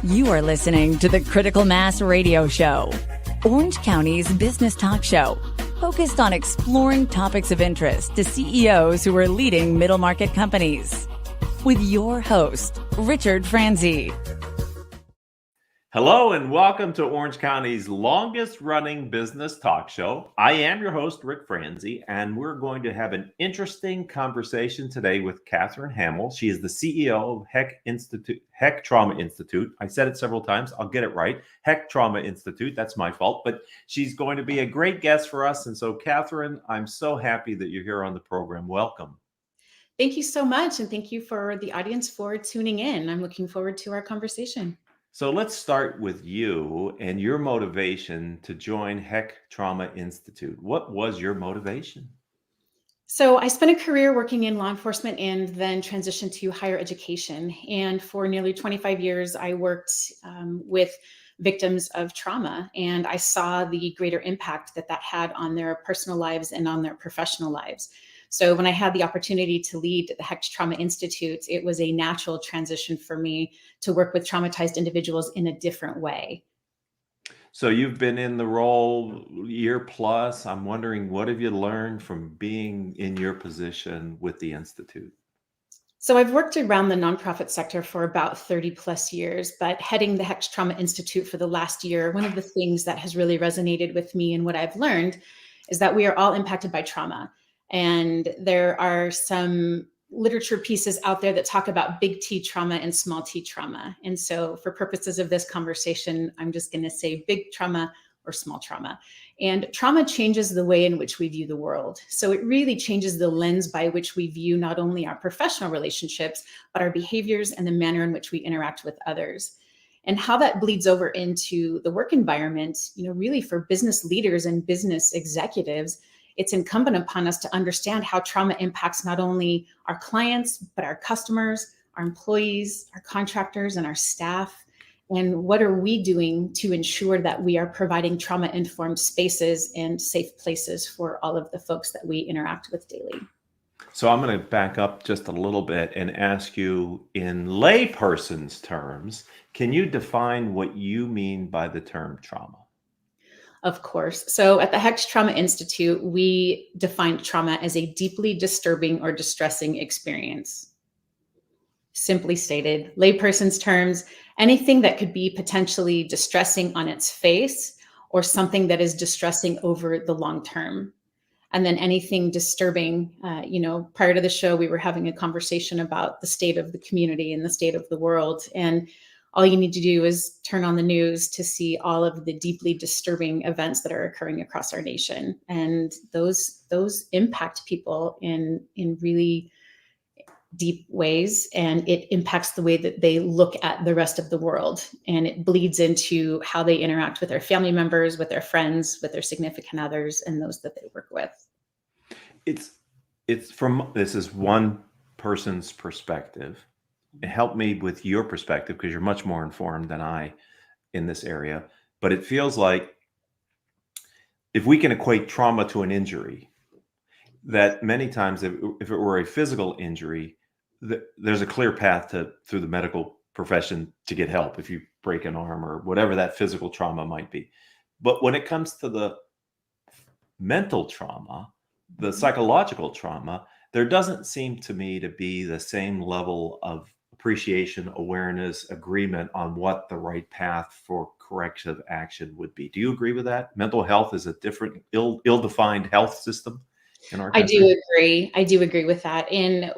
You are listening to the Critical Mass Radio Show, Orange County's business talk show, focused on exploring topics of interest to CEOs who are leading middle market companies. With your host, Richard Franzi. Hello and welcome to Orange County's longest running business talk show. I am your host, Rick Franzi, and we're going to have an interesting conversation today with Kathryn Hamel. She is the CEO of Hecht Trauma Institute. I said it several times. I'll get it right. Hecht Trauma Institute. That's my fault, but she's going to be a great guest for us. And so, Kathryn, I'm so happy that you're here on the program. Welcome. Thank you so much. And thank you for the audience for tuning in. I'm looking forward to our conversation. So let's start with you and your motivation to join Hecht Trauma Institute. What was your motivation? So I spent a career working in law enforcement and then transitioned to higher education. And for nearly 25 years, I worked with victims of trauma, and I saw the greater impact that had on their personal lives and on their professional lives. So when I had the opportunity to lead the Hecht Trauma Institute, it was a natural transition for me to work with traumatized individuals in a different way. So you've been in the role year plus. I'm wondering, what have you learned from being in your position with the Institute? So I've worked around the nonprofit sector for about 30 plus years, but heading the Hecht Trauma Institute for the last year, one of the things that has really resonated with me and what I've learned is that we are all impacted by trauma. And there are some literature pieces out there that talk about big T trauma and small t trauma. And so for purposes of this conversation, I'm just going to say big trauma or small trauma. And trauma changes the way in which we view the world. So it really changes the lens by which we view not only our professional relationships, but our behaviors and the manner in which we interact with others. And how that bleeds over into the work environment, really for business leaders and business executives, it's incumbent upon us to understand how trauma impacts not only our clients, but our customers, our employees, our contractors, and our staff. And what are we doing to ensure that we are providing trauma-informed spaces and safe places for all of the folks that we interact with daily? So I'm going to back up just a little bit and ask you, in layperson's terms, can you define what you mean by the term trauma? Of course. So at the Hecht Trauma Institute, we define trauma as a deeply disturbing or distressing experience. Simply stated, layperson's terms, anything that could be potentially distressing on its face or something that is distressing over the long term. And then anything disturbing, prior to the show, we were having a conversation about the state of the community and the state of the world. And all you need to do is turn on the news to see all of the deeply disturbing events that are occurring across our nation. And those impact people in really deep ways. And it impacts the way that they look at the rest of the world. And it bleeds into how they interact with their family members, with their friends, with their significant others, and those that they work with. This is one person's perspective. Help me with your perspective, because you're much more informed than I in this area. But it feels like if we can equate trauma to an injury, that many times if it were a physical injury, there's a clear path through the medical profession to get help if you break an arm or whatever that physical trauma might be. But when it comes to the mental trauma, the psychological trauma, there doesn't seem to me to be the same level of appreciation, awareness, agreement on what the right path for corrective action would be. Do you agree with that? Mental health is a different, ill-defined health system in our country. I do agree with that. And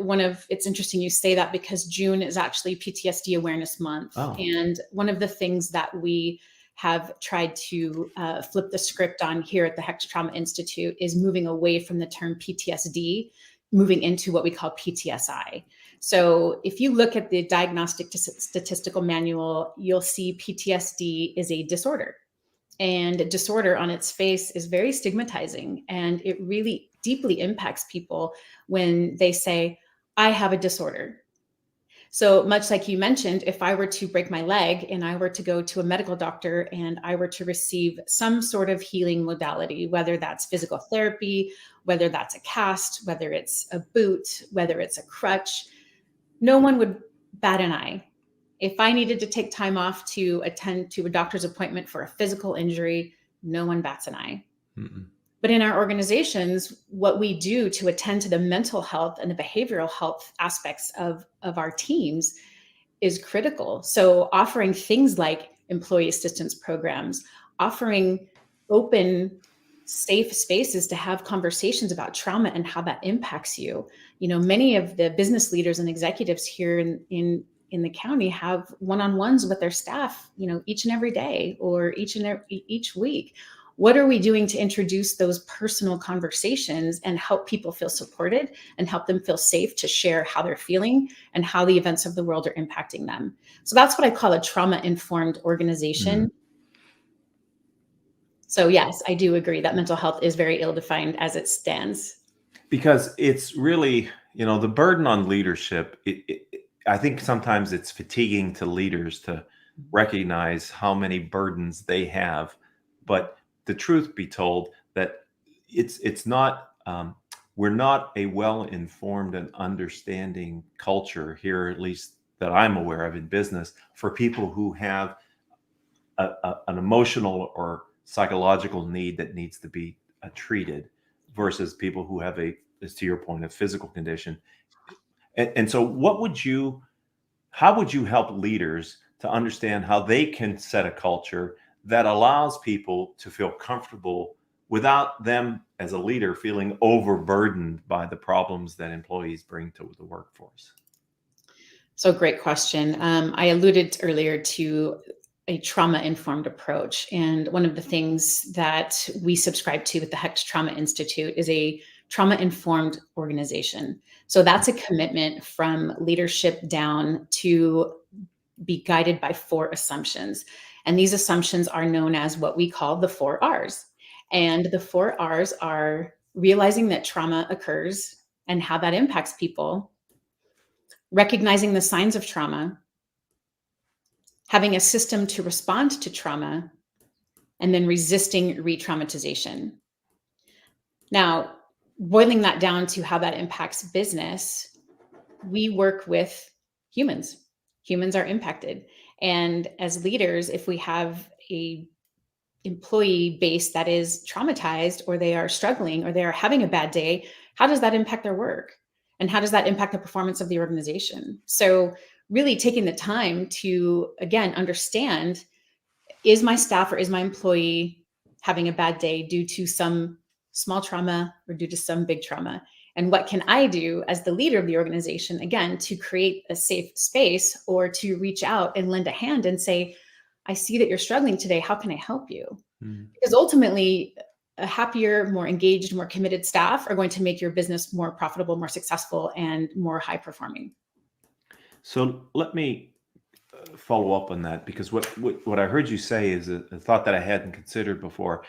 it's interesting you say that, because June is actually PTSD Awareness Month. Oh. And one of the things that we have tried to flip the script on here at the Hecht Trauma Institute is moving away from the term PTSD, moving into what we call PTSI. So if you look at the Diagnostic Statistical Manual, you'll see PTSD is a disorder. And disorder on its face is very stigmatizing. And it really deeply impacts people when they say, I have a disorder. So much like you mentioned, if I were to break my leg and I were to go to a medical doctor and I were to receive some sort of healing modality, whether that's physical therapy, whether that's a cast, whether it's a boot, whether it's a crutch, no one would bat an eye. If I needed to take time off to attend to a doctor's appointment for a physical injury, no one bats an eye. Mm-mm. But in our organizations, what we do to attend to the mental health and the behavioral health aspects of our teams is critical. So offering things like employee assistance programs, offering open, safe spaces to have conversations about trauma and how that impacts you. You know, many of the business leaders and executives here in the county have one-on-ones with their staff, you know, each and every day or each week. What are we doing to introduce those personal conversations and help people feel supported and help them feel safe to share how they're feeling and how the events of the world are impacting them? So that's what I call a trauma-informed organization. So yes, I do agree that mental health is very ill-defined as it stands. Because it's really, you know, the burden on leadership, I think sometimes it's fatiguing to leaders to recognize how many burdens they have. But the truth be told, that it's not, we're not a well-informed and understanding culture here, at least that I'm aware of in business, for people who have an emotional or psychological need that needs to be treated, versus people who have as to your point, a physical condition. And so how would you help leaders to understand how they can set a culture that allows people to feel comfortable without them as a leader feeling overburdened by the problems that employees bring to the workforce? So great question. I alluded earlier to a trauma-informed approach. And one of the things that we subscribe to with the Hecht Trauma Institute is a trauma-informed organization. So that's a commitment from leadership down to be guided by 4 assumptions. And these assumptions are known as what we call the 4 R's. And the 4 R's are realizing that trauma occurs and how that impacts people, recognizing the signs of trauma, having a system to respond to trauma, and then resisting re-traumatization. Now, boiling that down to how that impacts business, we work with humans. Humans are impacted. And as leaders, if we have a employee base that is traumatized, or they are struggling, or they are having a bad day, how does that impact their work? And how does that impact the performance of the organization? So really taking the time to, again, understand, is my staff or is my employee having a bad day due to some small trauma or due to some big trauma? And what can I do as the leader of the organization, again, to create a safe space or to reach out and lend a hand and say, I see that you're struggling today. How can I help you? Because ultimately, a happier, more engaged, more committed staff are going to make your business more profitable, more successful, and more high performing. So let me follow up on that, because what I heard you say is a thought that I hadn't considered before.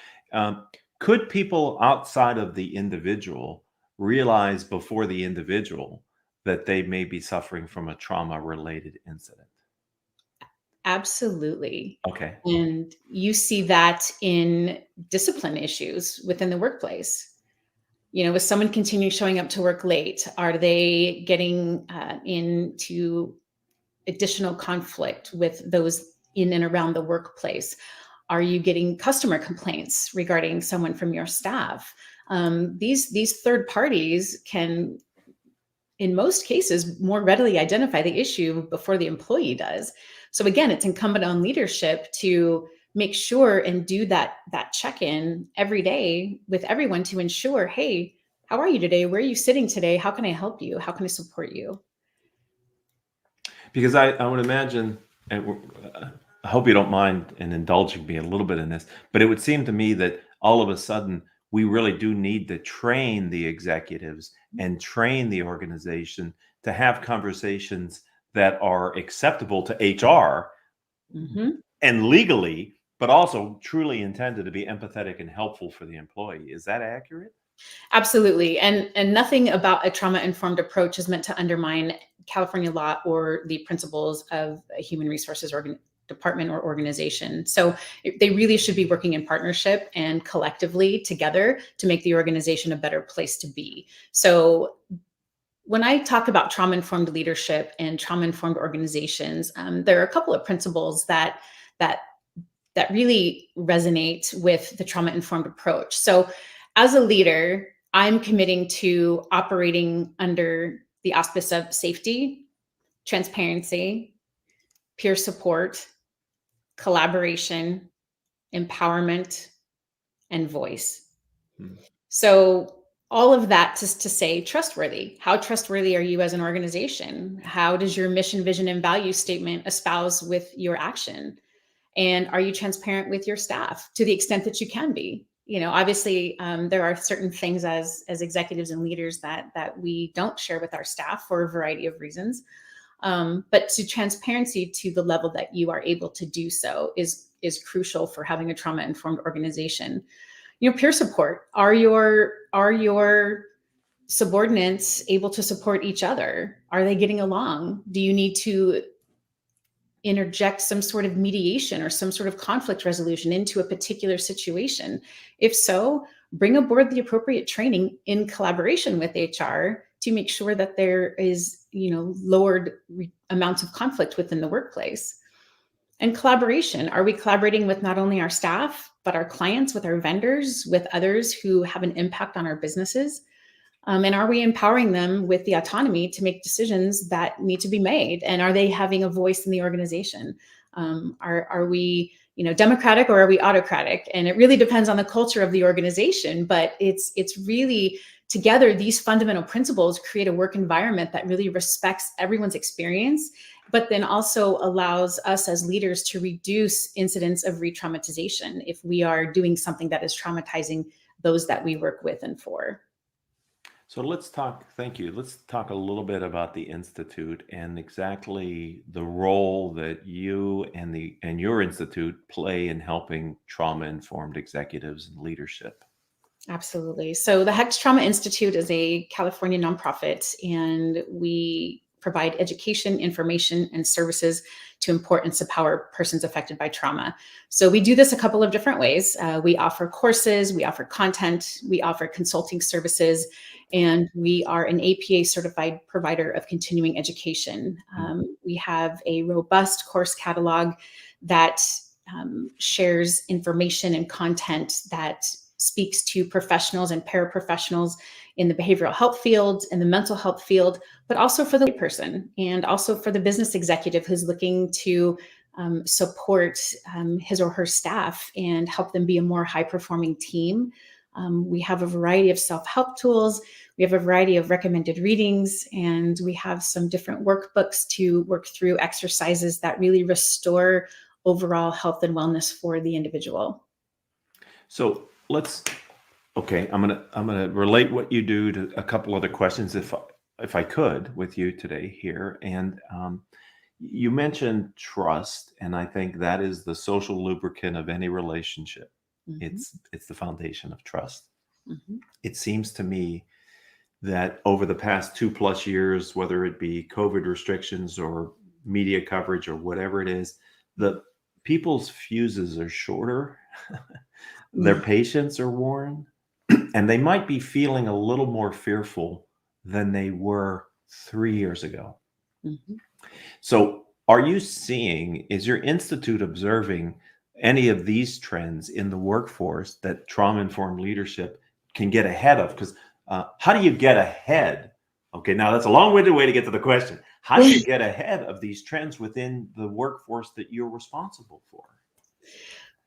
Could people outside of the individual realize before the individual that they may be suffering from a trauma-related incident? Absolutely. Okay. And you see that in discipline issues within the workplace. You know, is someone continuing showing up to work late? Are they getting into additional conflict with those in and around the workplace? Are you getting customer complaints regarding someone from your staff? These third parties can, in most cases, more readily identify the issue before the employee does. So again, it's incumbent on leadership to make sure and do that check-in every day with everyone to ensure, hey, how are you today? Where are you sitting today? How can I help you? How can I support you? Because I would imagine, and I hope you don't mind and indulging me a little bit in this, but it would seem to me that all of a sudden we really do need to train the executives and train the organization to have conversations that are acceptable to HR and legally, but also truly intended to be empathetic and helpful for the employee. Is that accurate? Absolutely. And nothing about a trauma-informed approach is meant to undermine California law or the principles of a human resources department or organization. So they really should be working in partnership and collectively together to make the organization a better place to be. So when I talk about trauma-informed leadership and trauma-informed organizations, there are a couple of principles that really resonate with the trauma-informed approach. So as a leader, I'm committing to operating under the auspice of safety, transparency, peer support, collaboration, empowerment, and voice. So all of that just to say trustworthy. How trustworthy are you as an organization? How does your mission, vision, and value statement espouse with your action? And are you transparent with your staff to the extent that you can be? Obviously, there are certain things as executives and leaders that we don't share with our staff for a variety of reasons. But to transparency to the level that you are able to do so is crucial for having a trauma-informed organization. Peer support. Are your subordinates able to support each other? Are they getting along? Do you need to interject some sort of mediation or some sort of conflict resolution into a particular situation? If so, bring aboard the appropriate training in collaboration with HR to make sure that there is, lowered amounts of conflict within the workplace. And collaboration. Are we collaborating with not only our staff, but our clients, with our vendors, with others who have an impact on our businesses? And are we empowering them with the autonomy to make decisions that need to be made? And are they having a voice in the organization? Are we, democratic, or are we autocratic? And it really depends on the culture of the organization, but it's really together, these fundamental principles create a work environment that really respects everyone's experience, but then also allows us as leaders to reduce incidents of re-traumatization if we are doing something that is traumatizing those that we work with and for. So thank you. Let's talk a little bit about the Institute and exactly the role that you and your Institute play in helping trauma-informed executives and leadership. Absolutely. So the Hecht Trauma Institute is a California nonprofit, and we provide education, information, and services to support and empower persons affected by trauma. So we do this a couple of different ways. We offer courses, we offer content, we offer consulting services, and we are an APA certified provider of continuing education. We have a robust course catalog that shares information and content that speaks to professionals and paraprofessionals in the behavioral health field, in the mental health field, but also for the person and also for the business executive who's looking to support his or her staff and help them be a more high-performing team. We have a variety of self-help tools. We have a variety of recommended readings, and we have some different workbooks to work through exercises that really restore overall health and wellness for the individual. So I'm gonna relate what you do to a couple other questions if I could with you today here. And you mentioned trust, and I think that is the social lubricant of any relationship. Mm-hmm. It's the foundation of trust. Mm-hmm. It seems to me that over the past 2+ years, whether it be COVID restrictions or media coverage or whatever it is, the people's fuses are shorter. Their patience are worn, and they might be feeling a little more fearful than they were 3 years ago. Mm-hmm. So is your institute observing any of these trends in the workforce that trauma-informed leadership can get ahead of? Because how do you get ahead? Okay, now that's a long-winded way to get to the question. How do you get ahead of these trends within the workforce that you're responsible for?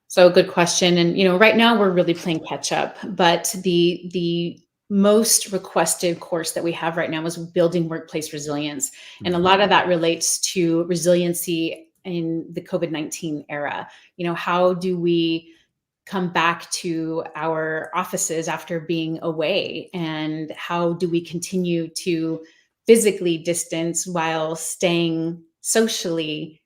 So good question. And, right now we're really playing catch up, but the most requested course that we have right now is building workplace resilience. Mm-hmm. And a lot of that relates to resiliency in the COVID-19 era. How do we come back to our offices after being away? And how do we continue to physically distance while staying socially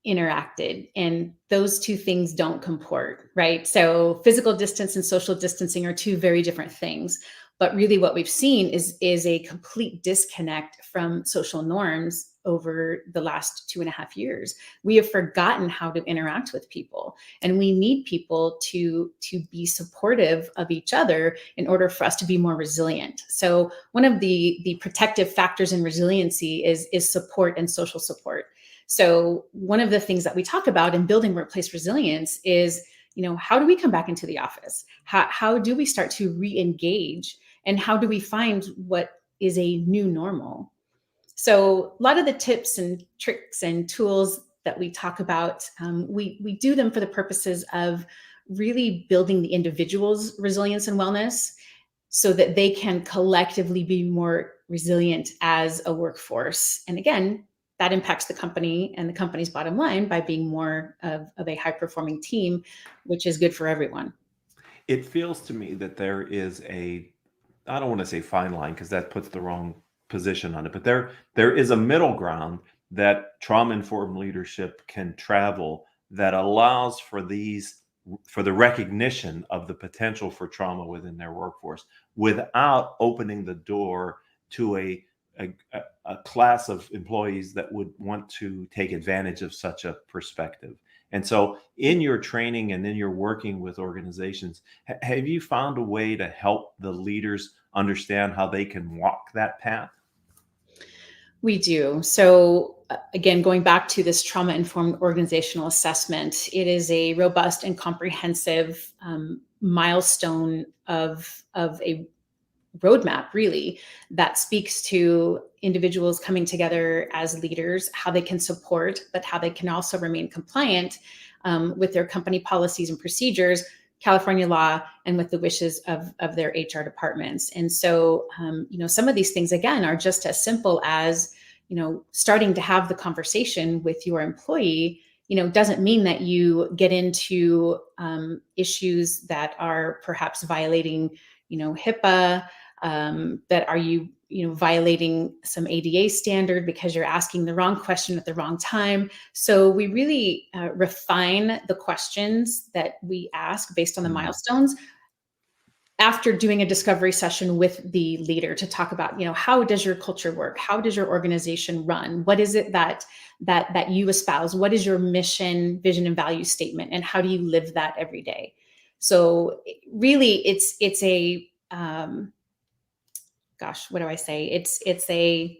interacted? And those two things don't comport, right? So physical distance and social distancing are two very different things. But really what we've seen is a complete disconnect from social norms over the last 2.5 years. We have forgotten how to interact with people, and we need people to be supportive of each other in order for us to be more resilient. So one of the protective factors in resiliency is support and social support. So one of the things that we talk about in building workplace resilience is, how do we come back into the office? How do we start to re-engage? And how do we find what is a new normal? So a lot of the tips and tricks and tools that we talk about, we do them for the purposes of really building the individual's resilience and wellness so that they can collectively be more resilient as a workforce. And again, that impacts the company and the company's bottom line by being more of a high-performing team, which is good for everyone. It feels to me that there is I don't want to say fine line because that puts the wrong position on it, but there is a middle ground that trauma-informed leadership can travel that allows for the recognition of the potential for trauma within their workforce without opening the door to a class of employees that would want to take advantage of such a perspective. And so in your training and in your working with organizations, have you found a way to help the leaders understand how they can walk that path? We do. So again, going back to this trauma-informed organizational assessment, it is a robust and comprehensive milestone of a roadmap, really, that speaks to individuals coming together as leaders, how they can support, but how they can also remain compliant with their company policies and procedures, California law, and with the wishes of their HR departments. And so, some of these things, again, are just as simple as, starting to have the conversation with your employee, doesn't mean that you get into issues that are perhaps violating, HIPAA, that are you violating some ADA standard because you're asking the wrong question at the wrong time. So we really refine the questions that we ask based on the milestones after doing a discovery session with the leader to talk about, how does your culture work? How does your organization run? What is it that you espouse? What is your mission, vision, and value statement? And how do you live that every day? So really it's a, what do I say? It's a,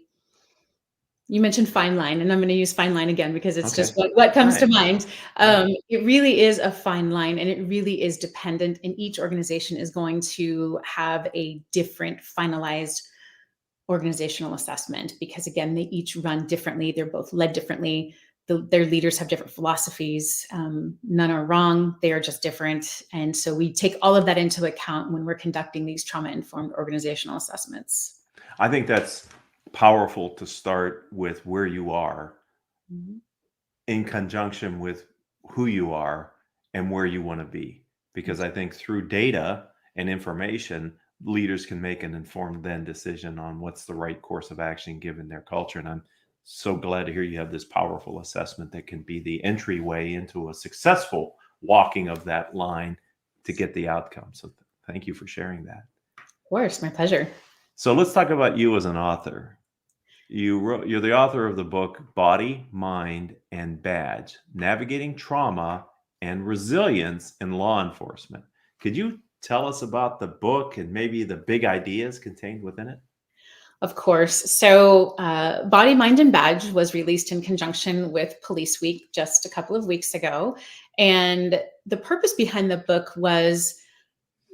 you mentioned fine line, and I'm going to use fine line again because it's just what comes to mind. It really is a fine line, and it really is dependent, and each organization is going to have a different finalized organizational assessment because, again, they each run differently. They're both led differently. Their leaders have different philosophies. None are wrong. They are just different. And so we take all of that into account when we're conducting these trauma-informed organizational assessments. I think that's powerful to start with where you are in conjunction with who you are and where you want to be. Because I think through data and information, leaders can make an informed then decision on what's the right course of action given their culture. And I'm so glad to hear you have this powerful assessment that can be the entryway into a successful walking of that line to get the outcome. So thank you for sharing that. Of course, my pleasure. So let's talk about you as an author. You're the author of the book Body, Mind, and Badge: Navigating Trauma and Resilience in Law Enforcement. Could you tell us about the book and maybe the big ideas contained within it? Of course. So Body, Mind, and Badge was released in conjunction with Police Week just a couple of weeks ago. And the purpose behind the book was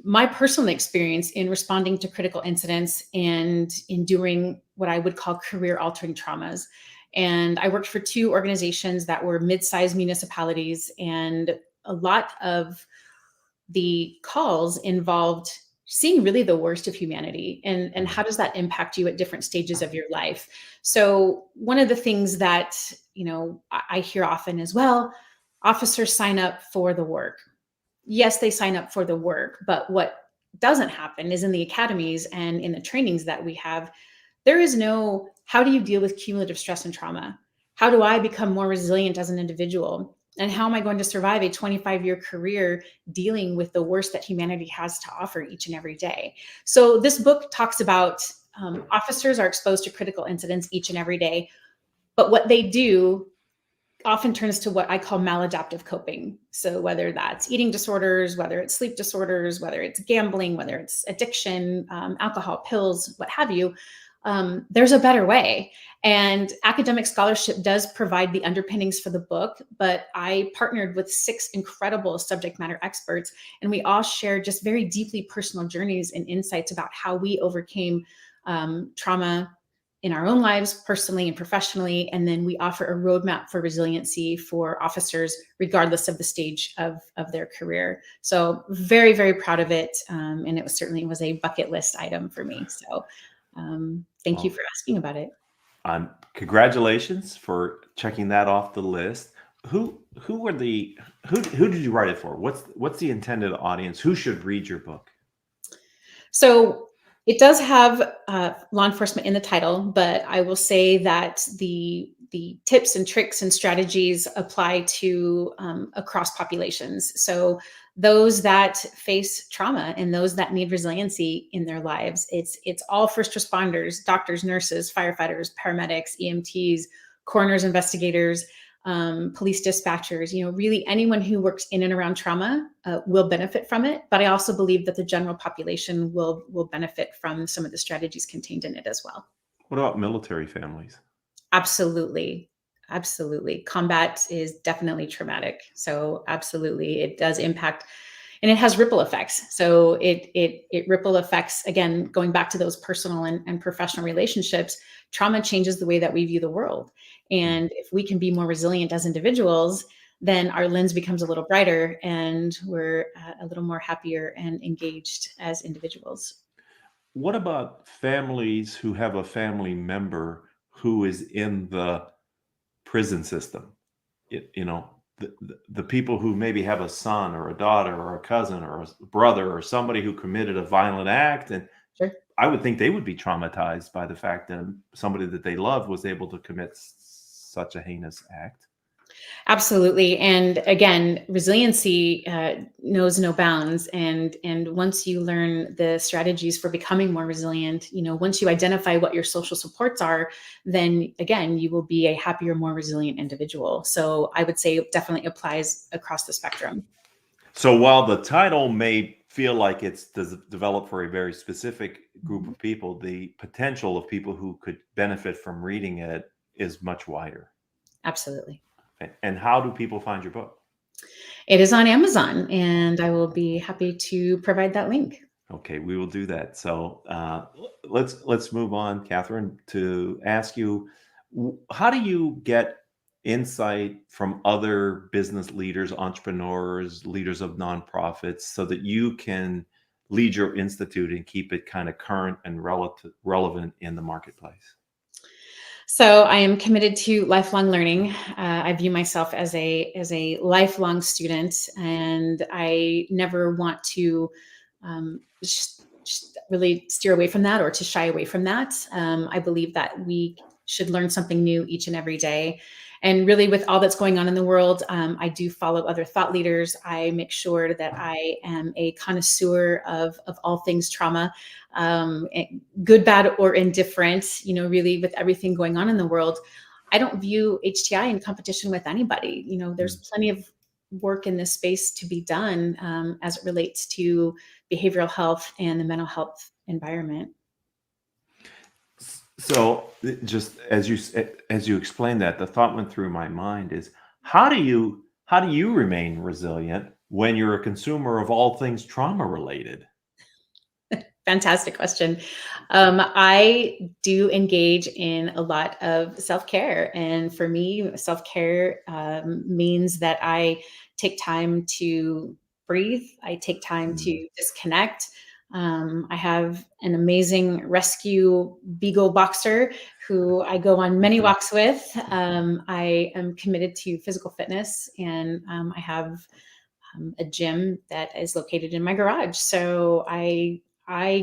my personal experience in responding to critical incidents and enduring what I would call career-altering traumas. And I worked for 2 organizations that were mid-sized municipalities, and a lot of the calls involved seeing really the worst of humanity and how does that impact you at different stages of your life. So one of the things that, I hear often is, well, officers sign up for the work. Yes, they sign up for the work, but what doesn't happen is in the academies and in the trainings that we have, there is no, how do you deal with cumulative stress and trauma? How do I become more resilient as an individual? And how am I going to survive a 25-year career dealing with the worst that humanity has to offer each and every day? So this book talks about officers are exposed to critical incidents each and every day, but what they do often turns to what I call maladaptive coping. So whether that's eating disorders, whether it's sleep disorders, whether it's gambling, whether it's addiction, alcohol, pills, what have you, there's a better way. And academic scholarship does provide the underpinnings for the book, but I partnered with 6 incredible subject matter experts, and we all shared just very deeply personal journeys and insights about how we overcame trauma in our own lives, personally and professionally. And then we offer a roadmap for resiliency for officers, regardless of the stage of their career. So very, very proud of it. And it certainly was a bucket list item for me. So thank you for asking about it. Congratulations for checking that off the list. Who did you write it for? What's the intended audience? Who should read your book? So it does have law enforcement in the title, but I will say that the tips and tricks and strategies apply to across populations. So those that face trauma and those that need resiliency in their lives, it's all first responders, doctors, nurses, firefighters, paramedics, EMTs, coroners, investigators, police dispatchers, really anyone who works in and around trauma will benefit from it. But I also believe that the general population will benefit from some of the strategies contained in it as well. What about military families? Absolutely. Absolutely. Combat is definitely traumatic. So absolutely, it does impact, and it has ripple effects. So it ripple effects, again, going back to those personal and professional relationships. Trauma changes the way that we view the world. And if we can be more resilient as individuals, then our lens becomes a little brighter and we're a little more happier and engaged as individuals. What about families who have a family member who is in the prison system? The people who maybe have a son or a daughter or a cousin or a brother or somebody who committed a violent act, and Sure. I would think they would be traumatized by the fact that somebody that they love was able to commit such a heinous act. Absolutely. And again, resiliency knows no bounds. And once you learn the strategies for becoming more resilient, once you identify what your social supports are, then again, you will be a happier, more resilient individual. So I would say it definitely applies across the spectrum. So while the title may feel like it's developed for a very specific group of people, the potential of people who could benefit from reading it is much wider. Absolutely. And how do people find your book? It is on Amazon, and I will be happy to provide that link. Okay, we will do that. So let's move on, Kathryn, to ask you, how do you get insight from other business leaders, entrepreneurs, leaders of nonprofits, so that you can lead your institute and keep it kind of current and relevant in the marketplace? So I am committed to lifelong learning. I view myself as a lifelong student, and I never want to just really steer away from that or to shy away from that. I believe that we should learn something new each and every day. And really, with all that's going on in the world, I do follow other thought leaders. I make sure that I am a connoisseur of all things trauma, good, bad, or indifferent, really with everything going on in the world. I don't view HTI in competition with anybody. There's plenty of work in this space to be done as it relates to behavioral health and the mental health environment. So just as you explained that, the thought went through my mind is, how do you remain resilient when you're a consumer of all things trauma related? Fantastic question. I do engage in a lot of self-care. And for me, self-care means that I take time to breathe. I take time to disconnect. I have an amazing rescue beagle boxer who I go on many walks with. I am committed to physical fitness, and I have a gym that is located in my garage. So I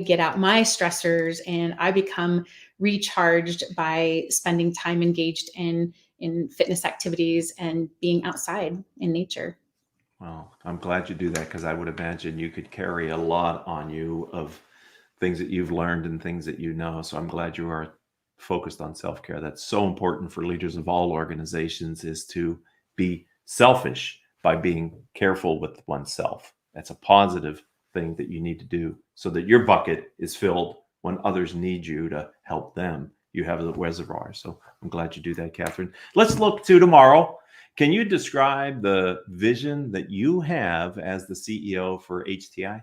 get out my stressors and I become recharged by spending time engaged in in fitness activities and being outside in nature. Well, I'm glad you do that, because I would imagine you could carry a lot on you of things that you've learned and things that you know. So I'm glad you are focused on self-care. That's so important for leaders of all organizations, is to be selfish by being careful with oneself. That's a positive thing that you need to do, so that your bucket is filled when others need you to help them. You have the reservoir. So I'm glad you do that, Kathryn. Let's look to tomorrow. Can you describe the vision that you have as the CEO for HTI?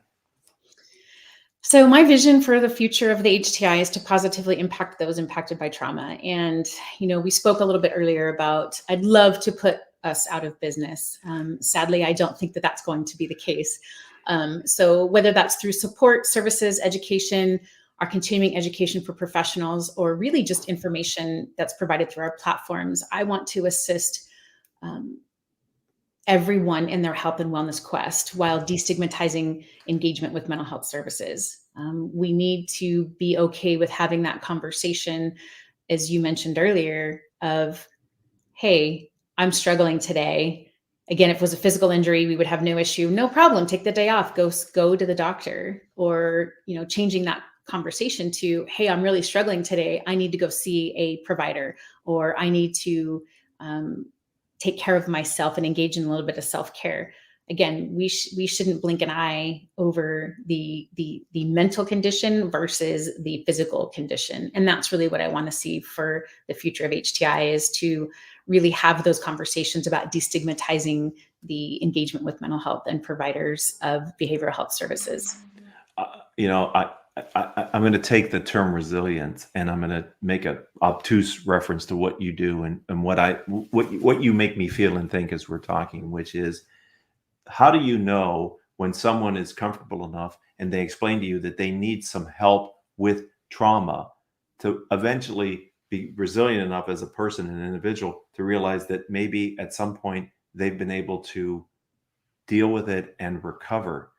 So my vision for the future of the HTI is to positively impact those impacted by trauma. And, we spoke a little bit earlier about, I'd love to put us out of business. Sadly, I don't think that that's going to be the case. So whether that's through support, services, education, our continuing education for professionals, or really just information that's provided through our platforms, I want to assist everyone in their health and wellness quest while destigmatizing engagement with mental health services. We need to be okay with having that conversation, as you mentioned earlier, of, hey, I'm struggling today. Again, if it was a physical injury, we would have no issue. No problem. Take the day off. Go to the doctor. Or, changing that conversation to, hey, I'm really struggling today. I need to go see a provider, or I need to take care of myself and engage in a little bit of self-care. Again, we shouldn't blink an eye over the mental condition versus the physical condition. And that's really what I want to see for the future of HTI, is to really have those conversations about destigmatizing the engagement with mental health and providers of behavioral health services. I'm going to take the term resilience, and I'm going to make an obtuse reference to what you do and what you make me feel and think as we're talking, which is, how do you know when someone is comfortable enough and they explain to you that they need some help with trauma to eventually be resilient enough as a person and an individual to realize that maybe at some point they've been able to deal with it and recover?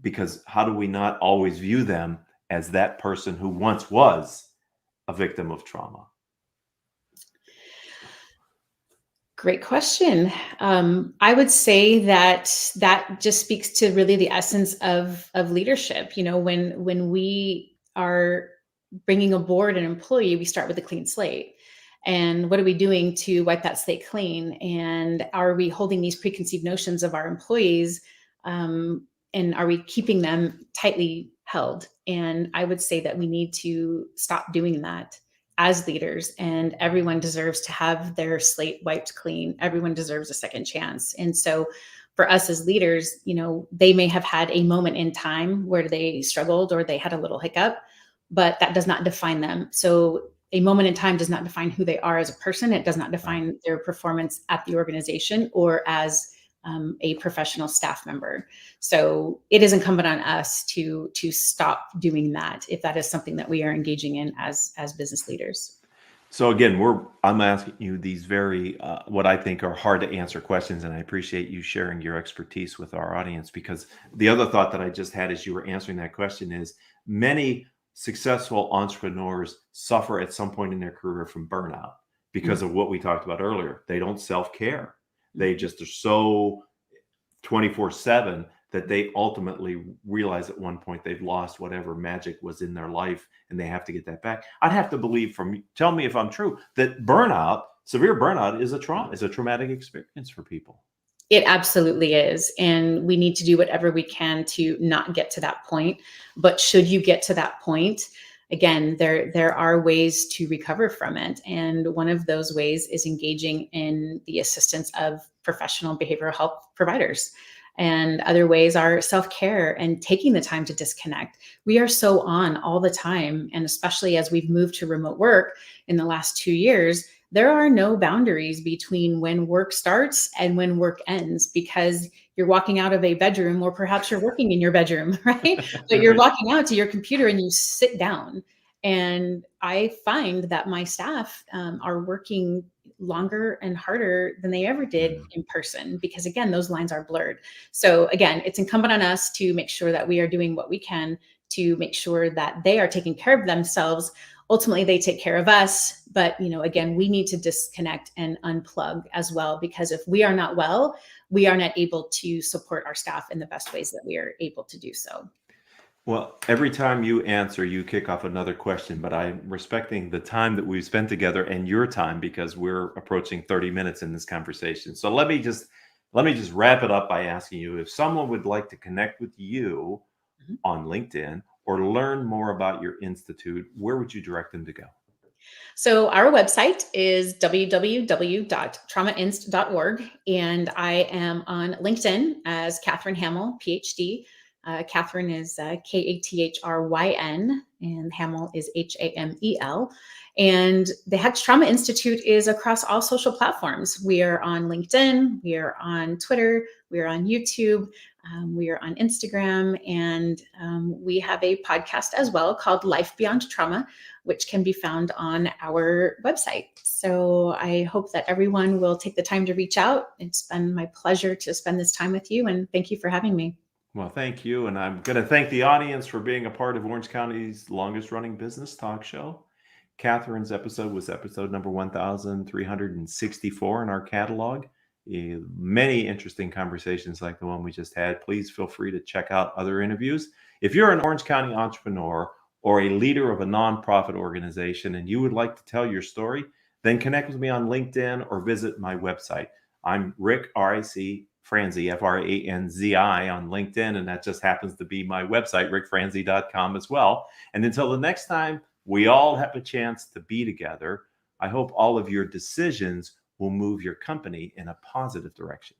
Because how do we not always view them as that person who once was a victim of trauma? Great question. I would say that just speaks to really the essence of leadership. When we are bringing aboard an employee, we start with a clean slate. And what are we doing to wipe that slate clean? And are we holding these preconceived notions of our employees? And are we keeping them tightly held? And I would say that we need to stop doing that as leaders, and everyone deserves to have their slate wiped clean. Everyone deserves a second chance. And so for us as leaders, they may have had a moment in time where they struggled or they had a little hiccup, but that does not define them. So a moment in time does not define who they are as a person. It does not define their performance at the organization or as a professional staff member. So it is incumbent on us to stop doing that if that is something that we are engaging in as business leaders. So again, I'm asking you these very what I think are hard to answer questions, and I appreciate you sharing your expertise with our audience, because the other thought that I just had as you were answering that question is, many successful entrepreneurs suffer at some point in their career from burnout because of what we talked about earlier. They don't self-care. They just are so 24/7 that they ultimately realize at one point they've lost whatever magic was in their life, and they have to get that back. I'd have to believe, tell me if I'm true, that severe burnout is a traumatic experience for people. It absolutely is. And we need to do whatever we can to not get to that point. But should you get to that point, again, there are ways to recover from it. And one of those ways is engaging in the assistance of professional behavioral health providers. And other ways are self-care and taking the time to disconnect. We are so on all the time. And especially as we've moved to remote work in the last 2 years, there are no boundaries between when work starts and when work ends, because you're walking out of a bedroom, or perhaps you're working in your bedroom, right? But you're walking out to your computer and you sit down. And I find that my staff are working longer and harder than they ever did in person, because again, those lines are blurred. So again, it's incumbent on us to make sure that we are doing what we can to make sure that they are taking care of themselves ultimately they take care of us. But, again, we need to disconnect and unplug as well, because if we are not well, we are not able to support our staff in the best ways that we are able to do so. Well, every time you answer, you kick off another question, but I'm respecting the time that we've spent together and your time, because we're approaching 30 minutes in this conversation. So let me just wrap it up by asking you, if someone would like to connect with you on LinkedIn or learn more about your institute, where would you direct them to go? So our website is www.traumainst.org, and I am on LinkedIn as Kathryn Hamel, PhD. Kathryn is Kathryn, and Hamel is Hamel. And the Hecht Trauma Institute is across all social platforms. We are on LinkedIn, we are on Twitter, we are on YouTube, we are on Instagram, and we have a podcast as well called Life Beyond Trauma, which can be found on our website. So I hope that everyone will take the time to reach out. It's been my pleasure to spend this time with you, and thank you for having me. Well, thank you. And I'm going to thank the audience for being a part of Orange County's longest running business talk show. Kathryn's episode was episode number 1364 in our catalog. Many interesting conversations like the one we just had. Please feel free to check out other interviews. If you're an Orange County entrepreneur or a leader of a nonprofit organization and you would like to tell your story, then connect with me on LinkedIn or visit my website. I'm Rick, R-I-C, Franzi, F-R-A-N-Z-I on LinkedIn, and that just happens to be my website, rickfranzi.com as well. And until the next time we all have a chance to be together, I hope all of your decisions will move your company in a positive direction.